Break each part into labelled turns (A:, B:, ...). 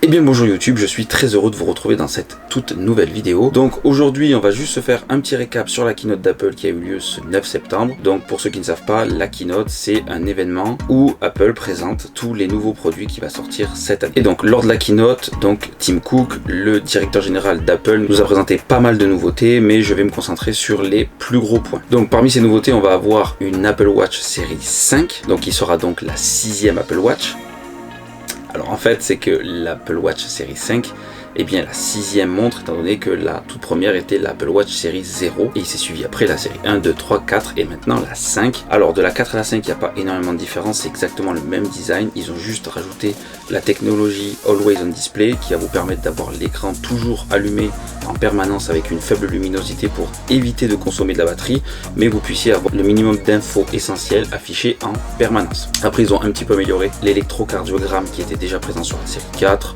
A: Eh bien bonjour YouTube, je suis très heureux de vous retrouver dans cette toute nouvelle vidéo. Donc aujourd'hui on va juste se faire un petit récap sur la keynote d'Apple qui a eu lieu ce 9 septembre. Donc pour ceux qui ne savent pas, la keynote c'est un événement où Apple présente tous les nouveaux produits qui va sortir cette année. Et donc lors de la keynote, donc Tim Cook, le directeur général d'Apple, nous a présenté pas mal de nouveautés, mais je vais me concentrer sur les plus gros points. Donc parmi ces nouveautés, on va avoir une Apple Watch série 5, donc qui sera donc la 6e Apple Watch. Alors en fait c'est que l'Apple Watch série 5 est bien la 6e montre, étant donné que la toute première était l'Apple Watch série 0 et il s'est suivi après la série 1, 2, 3, 4 et maintenant la 5. Alors de la 4 à la 5 il n'y a pas énormément de différence, c'est exactement le même design, ils ont juste rajouté la technologie Always on Display qui va vous permettre d'avoir l'écran toujours allumé en permanence avec une faible luminosité pour éviter de consommer de la batterie, mais vous puissiez avoir le minimum d'infos essentielles affichées en permanence. Après ils ont un petit peu amélioré l'électrocardiogramme qui était déjà présent sur la série 4.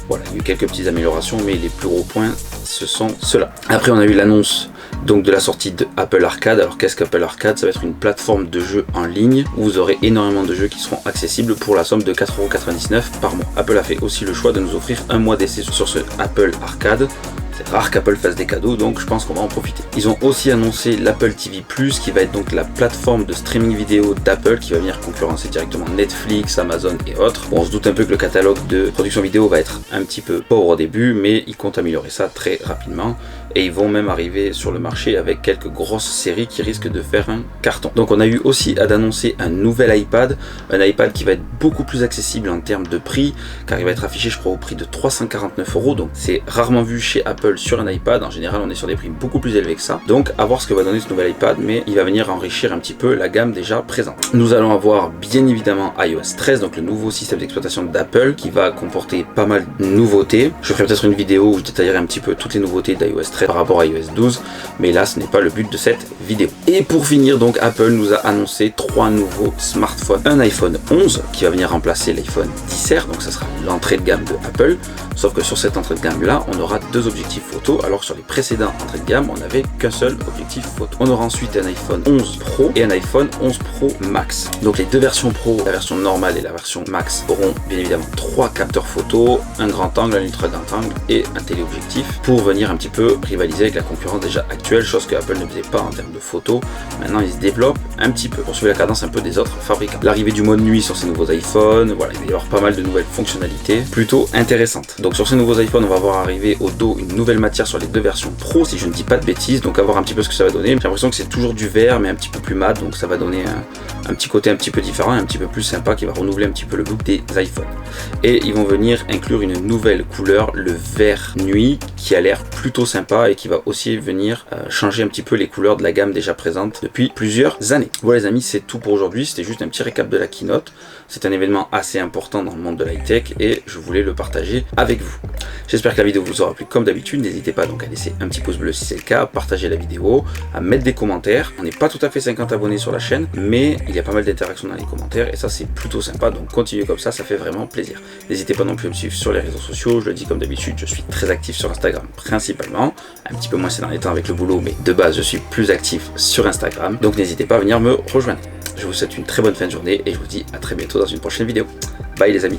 A: Voilà, il y a eu quelques petites améliorations, mais les plus gros points, ce sont ceux-là. Après, on a eu l'annonce donc de la sortie de Apple Arcade. Alors qu'est-ce qu'Apple Arcade? Ça va être une plateforme de jeux en ligne où vous aurez énormément de jeux qui seront accessibles pour la somme de 4,99 € par mois. Apple a fait aussi le choix de nous offrir un mois d'essai sur ce Apple Arcade. C'est rare qu'Apple fasse des cadeaux, donc je pense qu'on va en profiter. Ils ont aussi annoncé l'Apple TV+, qui va être donc la plateforme de streaming vidéo d'Apple, qui va venir concurrencer directement Netflix, Amazon et autres. Bon, on se doute un peu que le catalogue de production vidéo va être un petit peu pauvre au début, mais ils comptent améliorer ça très rapidement. Et ils vont même arriver sur le marché avec quelques grosses séries qui risquent de faire un carton. Donc on a eu aussi à d'annoncer un nouvel iPad, un iPad qui va être beaucoup plus accessible en termes de prix, car il va être affiché je crois au prix de 349 €, donc c'est rarement vu chez Apple sur un iPad. En général on est sur des prix beaucoup plus élevés que ça, donc à voir ce que va donner ce nouvel iPad, mais il va venir enrichir un petit peu la gamme déjà présente. Nous allons avoir bien évidemment iOS 13, donc le nouveau système d'exploitation d'Apple qui va comporter pas mal de nouveautés. Je ferai peut-être une vidéo où je détaillerai un petit peu toutes les nouveautés d'iOS 13 par rapport à iOS 12, mais là ce n'est pas le but de cette vidéo. Et pour finir, donc Apple nous a annoncé 3 nouveaux smartphones. Un iPhone 11 qui va venir remplacer l'iPhone XR, donc ça sera l'entrée de gamme de Apple, sauf que sur cette entrée de gamme là on aura 2 objectifs photo, alors que sur les précédents entrées de gamme on n'avait qu'un seul objectif photo. On aura ensuite un iPhone 11 Pro et un iPhone 11 Pro Max. Donc les deux versions Pro, la version normale et la version Max, auront bien évidemment 3 capteurs photo, un grand angle, un ultra grand angle et un téléobjectif pour venir un petit peu rivaliser avec la concurrence déjà actuelle, chose que Apple ne faisait pas en termes de photos. Maintenant ils se développent un petit peu pour suivre la cadence un peu des autres fabricants. L'arrivée du mode nuit sur ces nouveaux iPhones, voilà, il va y avoir pas mal de nouvelles fonctionnalités plutôt intéressantes. Donc sur ces nouveaux iPhones on va voir arriver au dos une nouvelle matière sur les deux versions Pro, si je ne dis pas de bêtises, donc à voir un petit peu ce que ça va donner. J'ai l'impression que c'est toujours du vert mais un petit peu plus mat, donc ça va donner un petit côté un petit peu différent, un petit peu plus sympa, qui va renouveler un petit peu le look des iPhones. Et ils vont venir inclure une nouvelle couleur, le vert nuit, qui a l'air plutôt sympa et qui va aussi venir changer un petit peu les couleurs de la gamme déjà présente depuis plusieurs années. Voilà les amis, c'est tout pour aujourd'hui, c'était juste un petit récap de la keynote. C'est un événement assez important dans le monde de l'high-tech et je voulais le partager avec vous. J'espère que la vidéo vous aura plu comme d'habitude, n'hésitez pas donc à laisser un petit pouce bleu si c'est le cas, à partager la vidéo, à mettre des commentaires. On n'est pas tout à fait 50 abonnés sur la chaîne, mais il y a pas mal d'interactions dans les commentaires et ça c'est plutôt sympa, donc continuez comme ça fait vraiment plaisir. N'hésitez pas non plus à me suivre sur les réseaux sociaux, je le dis comme d'habitude, je suis très actif sur Instagram principalement, un petit peu moins ces derniers temps avec le boulot, mais de base je suis plus actif sur Instagram, donc n'hésitez pas à venir me rejoindre. Je vous souhaite une très bonne fin de journée et je vous dis à très bientôt dans une prochaine vidéo. Bye les amis.